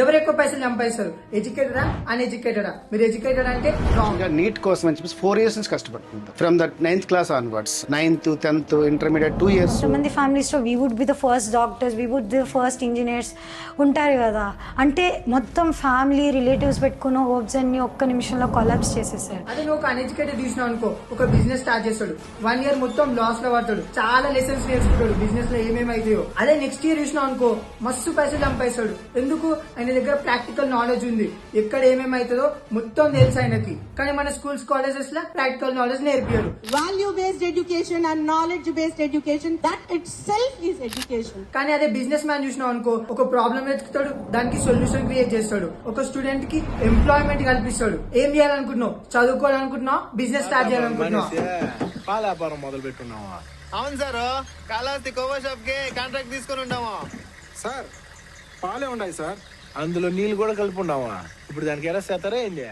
ఎవరు ఎక్కువ పైసలు సంపాదిస్తారు, ఎడ్యుకేటెడా అన్ఎడ్యుకేటెడా? మీరు ఎడ్యుకేటెడ్ అంటే రాంగ్. నీట్ కోసం అని చెప్పేసి 4 years నుంచి కష్టపడుతుంటాం. From that 9th class onwards, 9th, 10th, intermediate 2 years. కొంతమంది ఫ్యామిలీస్లో we would be the first doctors, we would be the first engineers ఉంటారు కదా. అంటే మొత్తం ఫ్యామిలీ రిలేటివ్స్ పెట్టుకున్న హోప్స్ అన్ని ఒక్క నిమిషంలో కొలాప్స్ చేసేసారు. అదే నువ్వు ఒక అన్ఎడ్యుకేటెడ్ చూసినావు అనుకో, ఒక బిజినెస్ స్టార్ట్ చేస్తాడు, 1 year మొత్తం లాస్ లో పడతాడు, చాలా లెసన్స్ నేర్చుకుంటాడు బిజినెస్ లో ఏమేమి అవుతాయో. అదే నెక్స్ట్ ఇయర్ చూసినావు అనుకో, మస్తు పైసలు సంపాదిస్తాడు. ఎందుకు? ఆయన దగ్గర ప్రాక్టికల్ నాలెడ్జ్ ఉంది, ఎక్కడ ఏమేమి అవుతుందో మొత్తం తెలుసు ఆయనకి. కానీ మన స్కూల్స్ కాలేజెస్ లో ప్రాక్టికల్ నాలెడ్జ్ నేర్పియరు. Value based education and knowledge based education, that itself is education. కానీ అదే బిజినెస్ మ్యాన్ చూసినావు అనుకో, ఒక ప్రాబ్లం ఎత్తుకుతాడు, దానికి సొల్యూషన్ క్రియేట్ చేస్తాడు, ఒక స్టూడెంట్ కి ఎంప్లాయ్మెంట్ కల్పిస్తాడు. ఏం చేయాలనుకుంటున్నావు? చదువుకోవాలనుకుంటున్నావు, బిజినెస్ స్టార్ట్ చేయాలనుకుంటున్నావు? పాల వ్యాపారం మొదలు పెట్టున్నావా? అవును సార్, కాళహస్తి కోవా షాప్ కి కాంట్రాక్ట్ తీసుకుని ఉంటాము సార్ పాలే ఉన్నాయి సార్, అందులో నీళ్ళు కూడా కలిపి ఉన్నావా? ఇప్పుడు దానికి ఎలా చేస్తారా ఏంటి?